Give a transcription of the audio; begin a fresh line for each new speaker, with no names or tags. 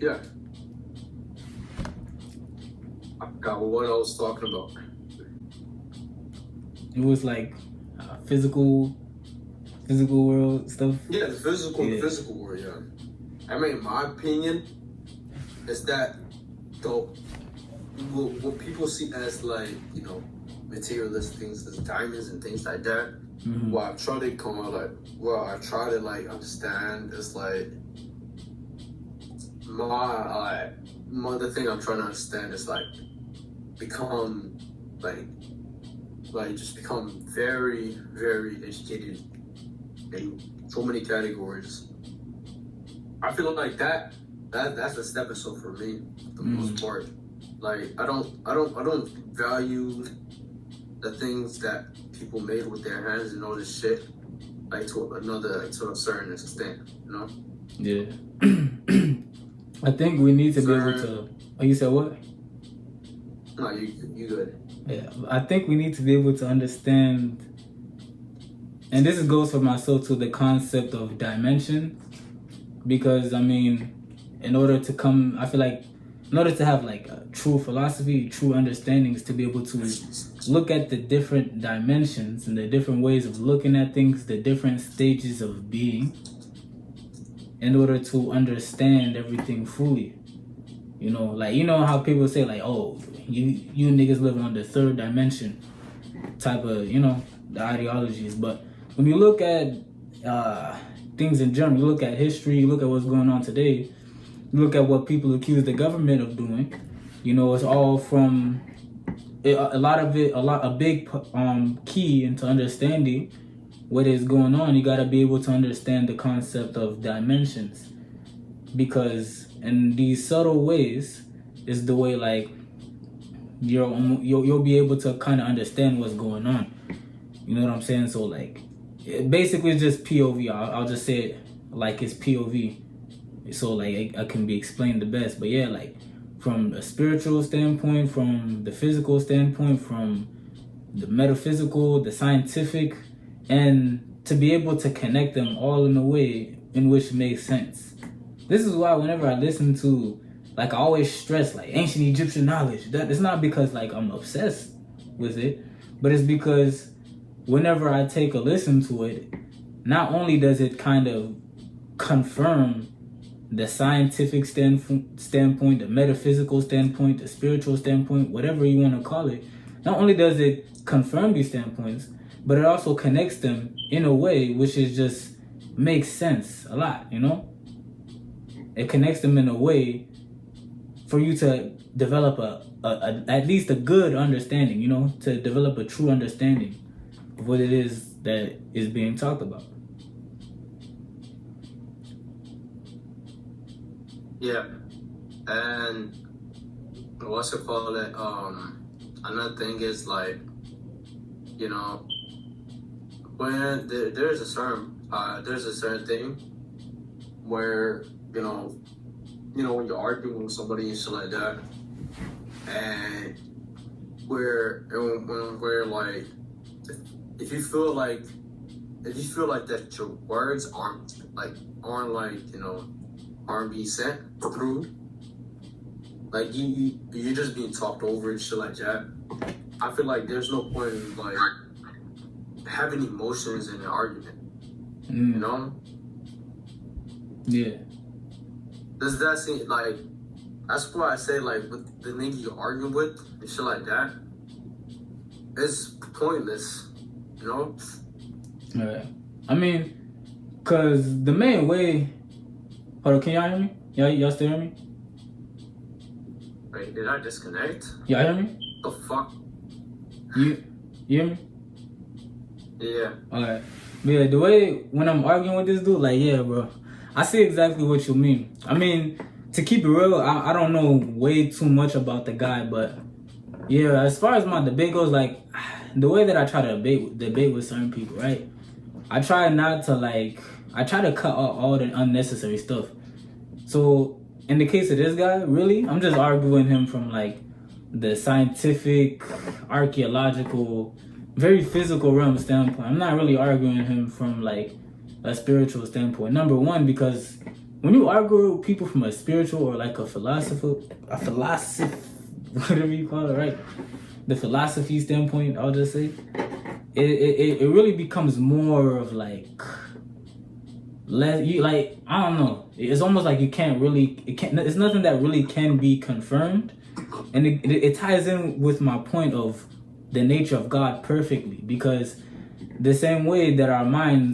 Yeah, I forgot what I was talking about.
It was like physical world stuff.
Yeah, the physical world. Yeah, I mean, my opinion is that though what people see as like materialistic things as diamonds and things like that.
Mm-hmm.
What I try to like understand is like the thing I'm trying to understand is like become just become very, very educated in so many categories. I feel like that's a stepping stone for me for the most part. Like I don't value the things that people made with their hands and all this shit like to a certain extent, you know?
Yeah. I think we need to be able to. Oh, you said what?
No, you good.
Yeah, I think we need to be able to understand, and this goes for myself to the concept of dimension, because I mean, in order to have like a true philosophy, true understandings, to be able to look at the different dimensions and the different ways of looking at things, the different stages of being, in order to understand everything fully. Like how people say like, oh, you niggas live on the third dimension type of, the ideologies. But when you look at things in general, you look at history, you look at what's going on today, you look at what people accuse the government of doing, it's all from a big key into understanding what is going on. You got to be able to understand the concept of dimensions, because in these subtle ways is the way like you'll be able to kind of understand what's going on. You know what I'm saying? So like basically it's just POV. I'll just say it like it's POV, so like it can be explained the best. But yeah, like from a spiritual standpoint, from the physical standpoint, from the metaphysical, the scientific, and to be able to connect them all in a way in which makes sense. This is why whenever I listen to, like, I always stress like ancient Egyptian knowledge. That it's not because like I'm obsessed with it, but it's because whenever I take a listen to it, not only does it kind of confirm the scientific standpoint, the metaphysical standpoint, the spiritual standpoint, whatever you want to call it, not only does it confirm these standpoints, but it also connects them in a way which is just makes sense a lot, It connects them in a way for you to develop a at least a good understanding, to develop a true understanding of what it is that is being talked about.
Yeah, and what's it called? Another thing is like, when there's a certain thing where when you're arguing with somebody and shit like that, and where like if you feel like that your words aren't being sent through, like you're just being talked over and shit like that. I feel like there's no point in like having emotions in an argument.
Yeah.
Does that seem like that's why I say like with the nigga you argue with and shit like that, it's pointless,
Right. I mean, cause the main way. Hold on, can y'all hear me? Y'all still hear me?
Wait, did I disconnect?
Y'all hear me?
The fuck?
You hear me?
Yeah.
Alright. But yeah, the way when I'm arguing with this dude, like, yeah, bro, I see exactly what you mean. I mean, to keep it real, I don't know way too much about the guy, but yeah, as far as my debate goes, like, the way that I try to debate with certain people, right? I try to cut out all the unnecessary stuff. So in the case of this guy, really, I'm just arguing him from like the scientific, archaeological, very physical realm standpoint. I'm not really arguing him from like a spiritual standpoint. Number one, because when you argue with people from a spiritual or like a philosopher, whatever you call it, right? The philosophy standpoint, I'll just say, it really becomes more of like, I don't know. It's almost like it's nothing that really can be confirmed, and it ties in with my point of the nature of God perfectly, because the same way that our mind